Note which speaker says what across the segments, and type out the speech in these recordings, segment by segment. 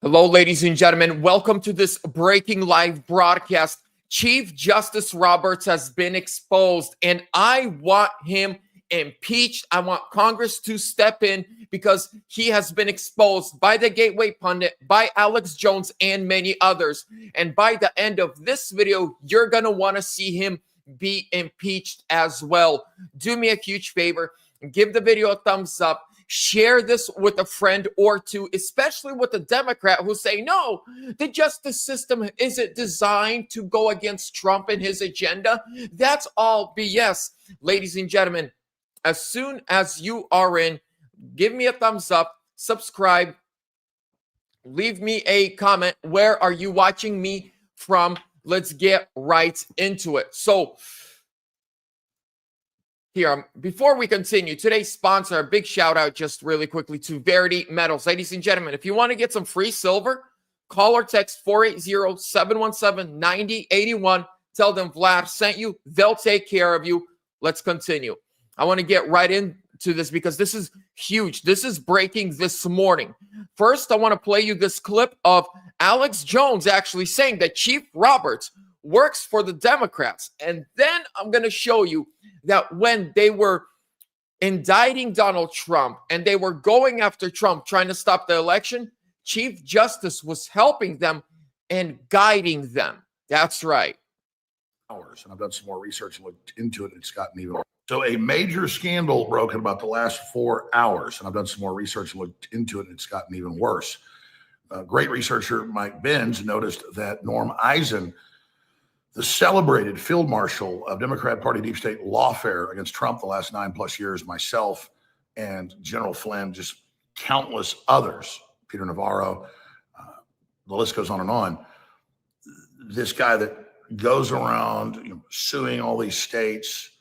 Speaker 1: Hello, ladies and gentlemen. Welcome to this breaking live broadcast. Chief Justice Roberts has been exposed, and I want him impeached. I want Congress to step in because he has been exposed by the Gateway Pundit, by Alex Jones, and many others. And by the end of this video, you're going to want to see him be impeached as well. Do me a huge favor. Give the video a thumbs up. Share this with a friend or two, especially with a Democrat who say, no, the justice system isn't designed to go against Trump and his agenda. That's all BS. Ladies and gentlemen, as soon as you are in, give me a thumbs up, subscribe, leave me a comment. Where are you watching me from? Let's get right into it. So, here, before we continue, today's sponsor, a big shout out just really quickly to VERITY Metals. Ladies and gentlemen, if you want to get some free silver, call or text 480-717-9081. Tell them Vlad sent you. They'll take care of you. Let's continue. I want to get right into this because this is huge. This is breaking this morning. First, I want to play you this clip of Alex Jones actually saying that Chief Roberts works for the Democrats. And then I'm going to show you that when they were indicting Donald Trump and they were going after Trump, trying to stop the election, Chief Justice was helping them and guiding them. That's right.
Speaker 2: And I've done some more research and looked into it. It's gotten even worse. So a major scandal broke in about the last 4 hours, and I've done some more research and looked into it, and it's gotten even worse. Great researcher Mike Benz noticed that Norm Eisen, the celebrated field marshal of Democrat Party deep state lawfare against Trump the last 9+ years, myself and General Flynn, just countless others, Peter Navarro, the list goes on and on. This guy that goes around suing all these states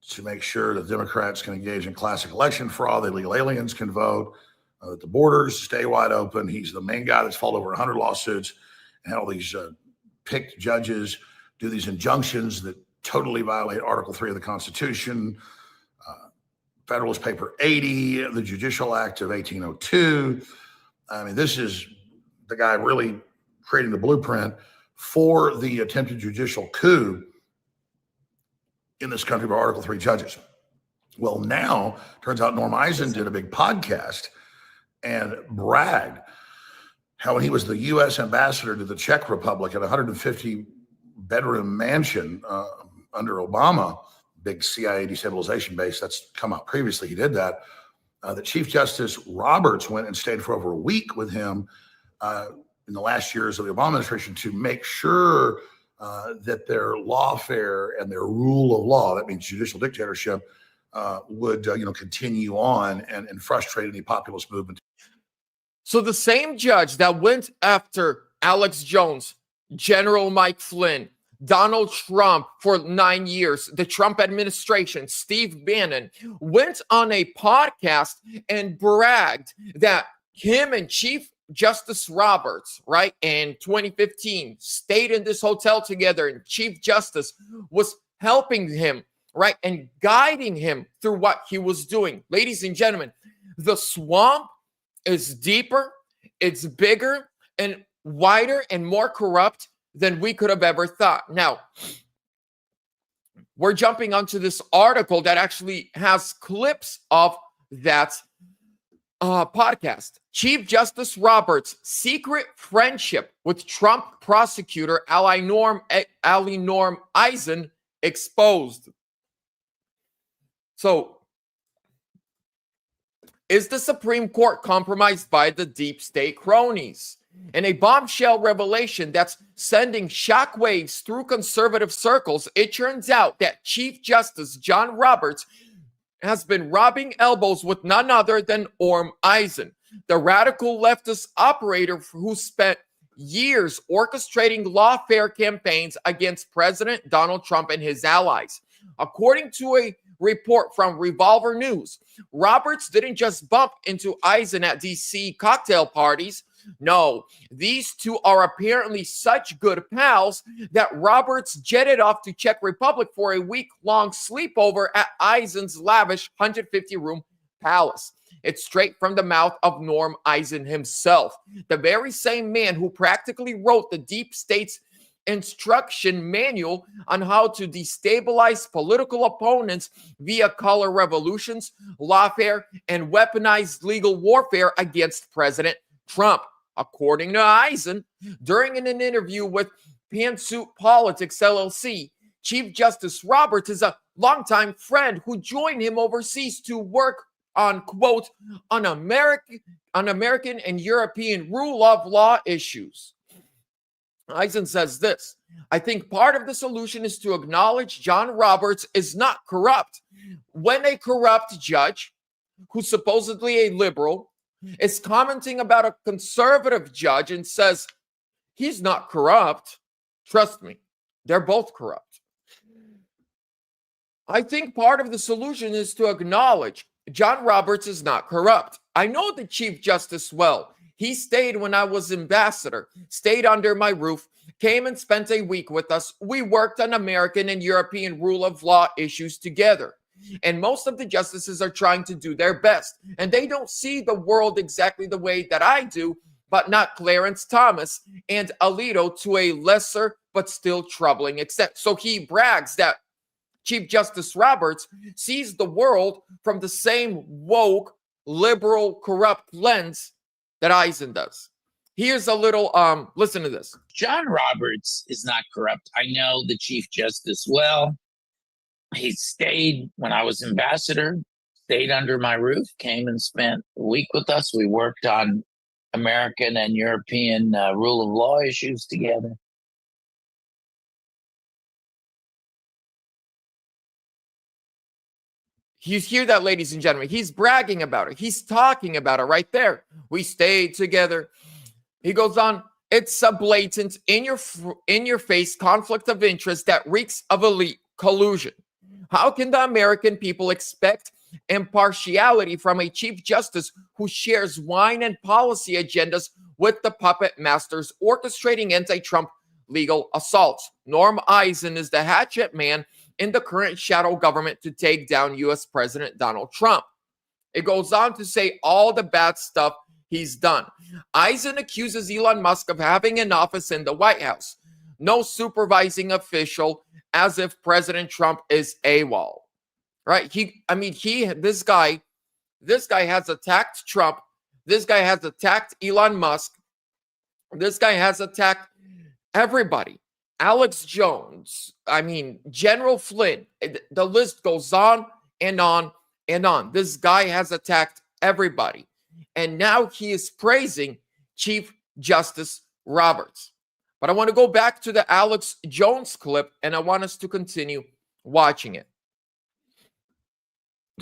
Speaker 2: to make sure that Democrats can engage in classic election fraud, that illegal aliens can vote, that the borders stay wide open. He's the main guy that's filed over 100 lawsuits and had all these picked judges do these injunctions that totally violate Article 3 of the Constitution, Federalist Paper 80, the Judicial Act of 1802. I mean, this is the guy really creating the blueprint for the attempted judicial coup in this country by Article 3 judges. Well, now, turns out Norm Eisen did a big podcast and bragged how when he was the U.S. ambassador to the Czech Republic at 150-bedroom mansion under Obama, big CIA destabilization base, that's come out previously, he did that, that Chief Justice Roberts went and stayed for over a week with him in the last years of the Obama administration to make sure that their lawfare and their rule of law, that means judicial dictatorship, would continue on and frustrate any populist movement.
Speaker 1: So the same judge that went after Alex Jones, General Mike Flynn, Donald Trump for 9 years, the Trump administration, Steve Bannon, went on a podcast and bragged that him and Chief Justice Roberts, right, in 2015, stayed in this hotel together, and Chief Justice was helping him, right, and guiding him through what he was doing. Ladies and gentlemen, the swamp is deeper, it's bigger, and wider and more corrupt than we could have ever thought. Now, we're jumping onto this article that actually has clips of that podcast. Chief Justice Roberts' secret friendship with Trump prosecutor Ali Norm Eisen exposed. So, is the Supreme Court compromised by the deep state cronies? In a bombshell revelation that's sending shockwaves through conservative circles, it turns out that Chief Justice John Roberts has been rubbing elbows with none other than Norm Eisen, the radical leftist operator who spent years orchestrating lawfare campaigns against President Donald Trump and his allies. According to a report from Revolver News, Roberts didn't just bump into Eisen at DC cocktail parties. No, these two are apparently such good pals that Roberts jetted off to Czech Republic for a week-long sleepover at Eisen's lavish 150-room palace. It's straight from the mouth of Norm Eisen himself, the very same man who practically wrote the deep state's instruction manual on how to destabilize political opponents via color revolutions, lawfare, and weaponized legal warfare against President Trump. According to Eisen, during an interview with Pantsuit Politics LLC, Chief Justice Roberts is a longtime friend who joined him overseas to work on, quote, on American and European rule of law issues. Eisen says this: I think part of the solution is to acknowledge John Roberts is not corrupt. When a corrupt judge, who's supposedly a liberal, is commenting about a conservative judge and says he's not corrupt, trust me, they're both corrupt. I think part of the solution is to acknowledge John Roberts is not corrupt. I know the Chief Justice well. He stayed when I was ambassador, stayed under my roof, came and spent a week with us. We worked on American and European rule of law issues together. And most of the justices are trying to do their best. And they don't see the world exactly the way that I do, but not Clarence Thomas and Alito to a lesser but still troubling extent. So he brags that Chief Justice Roberts sees the world from the same woke, liberal, corrupt lens that Eisen does. Here's a little, listen to this.
Speaker 3: John Roberts is not corrupt. I know the Chief Justice well. He stayed when I was ambassador, stayed under my roof, came and spent a week with us. We worked on American and European rule of law issues together.
Speaker 1: You hear that, ladies and gentlemen? He's bragging about it. He's talking about it right there. We stayed together. He goes on, it's a blatant, in your face conflict of interest that reeks of elite collusion. How can the American people expect impartiality from a Chief Justice who shares wine and policy agendas with the puppet masters orchestrating anti-Trump legal assaults? Norm Eisen is the hatchet man in the current shadow government to take down U.S. President Donald Trump. It goes on to say all the bad stuff he's done. Eisen accuses Elon Musk of having an office in the White House, no supervising official, as if President Trump is AWOL. Right? This guy has attacked Trump. This guy has attacked Elon Musk. This guy has attacked everybody. Alex Jones, General Flynn, the list goes on and on and on. This guy has attacked everybody. And now he is praising Chief Justice Roberts. But I want to go back to the Alex Jones clip, and I want us to continue watching it.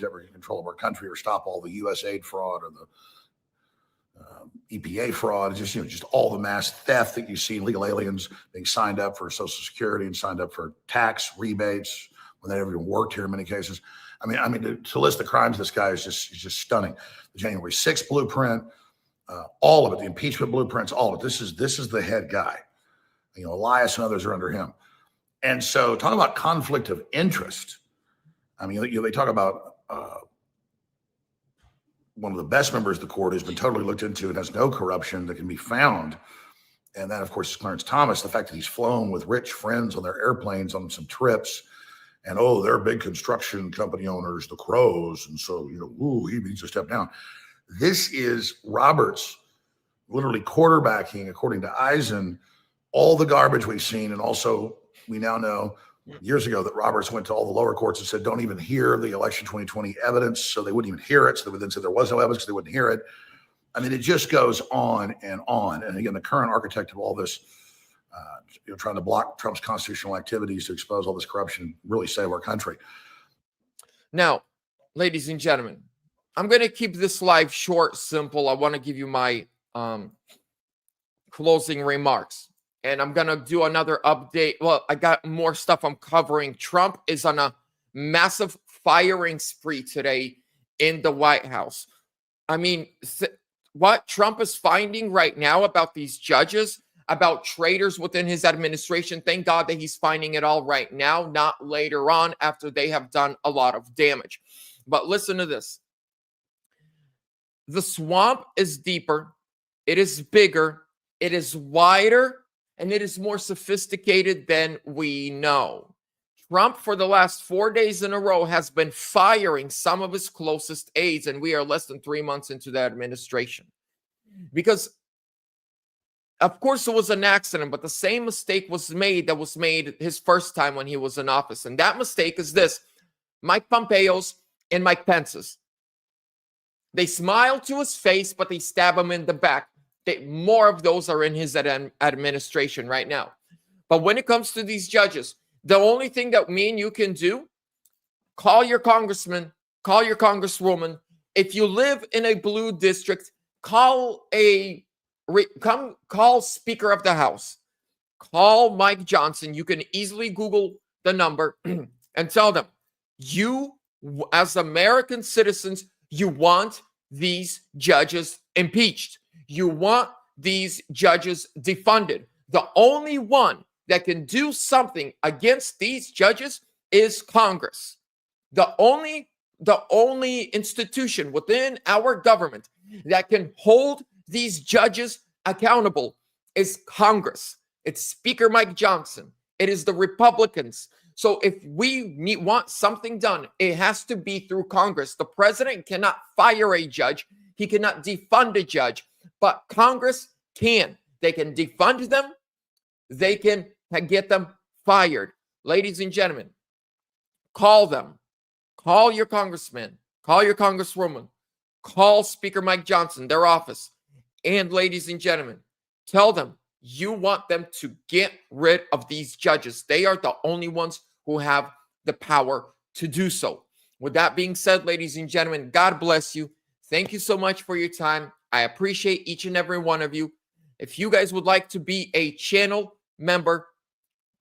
Speaker 2: Ever in control of our country or stop all the U.S. aid fraud or the EPA fraud, just all the mass theft that you see, legal aliens being signed up for Social Security and signed up for tax rebates when they never even worked here in many cases. To list the crimes of this guy is just stunning. The January 6th blueprint, all of it, the impeachment blueprints, all of it. This is the head guy. Elias and others are under him. And so talking about conflict of interest, they talk about one of the best members of the court who's been totally looked into and has no corruption that can be found. And that, of course, is Clarence Thomas. The fact that he's flown with rich friends on their airplanes on some trips, and they're big construction company owners, the Crows, and so he needs to step down. This is Roberts literally quarterbacking, according to Eisen, all the garbage we've seen, and also we now know years ago that Roberts went to all the lower courts and said, don't even hear the election 2020 evidence. So they wouldn't even hear it. So they would then say there was no evidence because they wouldn't hear it. It just goes on and on. And again, the current architect of all this, trying to block Trump's constitutional activities to expose all this corruption, really save our country.
Speaker 1: Now, ladies and gentlemen, I'm going to keep this live short, simple. I want to give you my closing remarks. And I'm going to do another update. Well, I got more stuff I'm covering. Trump is on a massive firing spree today in the White House. What Trump is finding right now about these judges, about traitors within his administration, thank God that he's finding it all right now, not later on after they have done a lot of damage. But listen to this. The swamp is deeper, it is bigger, it is wider, and it is more sophisticated than we know. Trump, for the last 4 days in a row, has been firing some of his closest aides, and we are less than 3 months into that administration. Because, of course, it was an accident, but the same mistake was made that was made his first time when he was in office. And that mistake is this: Mike Pompeo's and Mike Pence's. They smile to his face, but they stab him in the back. More of those are in his administration right now. But when it comes to these judges, the only thing that me and you can do, call your congressman, call your congresswoman. If you live in a blue district, call Speaker of the House. Call Mike Johnson. You can easily Google the number and tell them, you, as American citizens, you want these judges impeached. You want these judges defunded. The only one that can do something against these judges is Congress. The only institution within our government that can hold these judges accountable is Congress. It's Speaker Mike Johnson. It is the Republicans. So if we want something done, it has to be through Congress. The president cannot fire a judge. He cannot defund a judge, but Congress can. They can defund them. They can get them fired. Ladies and gentlemen, call them. Call your congressman. Call your congresswoman. Call Speaker Mike Johnson, their office. And ladies and gentlemen, tell them you want them to get rid of these judges. They are the only ones who have the power to do so. With that being said, ladies and gentlemen, God bless you. Thank you so much for your time. I appreciate each and every one of you. If you guys would like to be a channel member,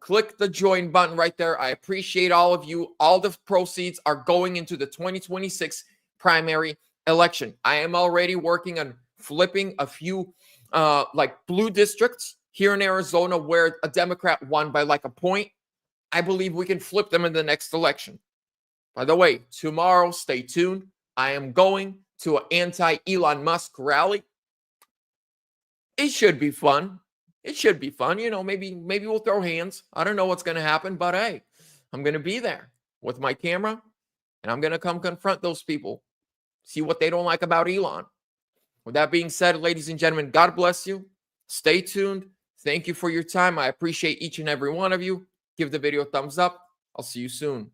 Speaker 1: click the join button right there. I appreciate all of you. All the proceeds are going into the 2026 primary election. I am already working on flipping a few blue districts here in Arizona where a Democrat won by like a point. I believe we can flip them in the next election. By the way, tomorrow, stay tuned. I am going to an anti-Elon Musk rally. It should be fun. It should be fun. You know, maybe we'll throw hands. I don't know what's going to happen, but hey, I'm going to be there with my camera, and I'm going to come confront those people, see what they don't like about Elon. With that being said, ladies and gentlemen, God bless you. Stay tuned. Thank you for your time. I appreciate each and every one of you. Give the video a thumbs up. I'll see you soon.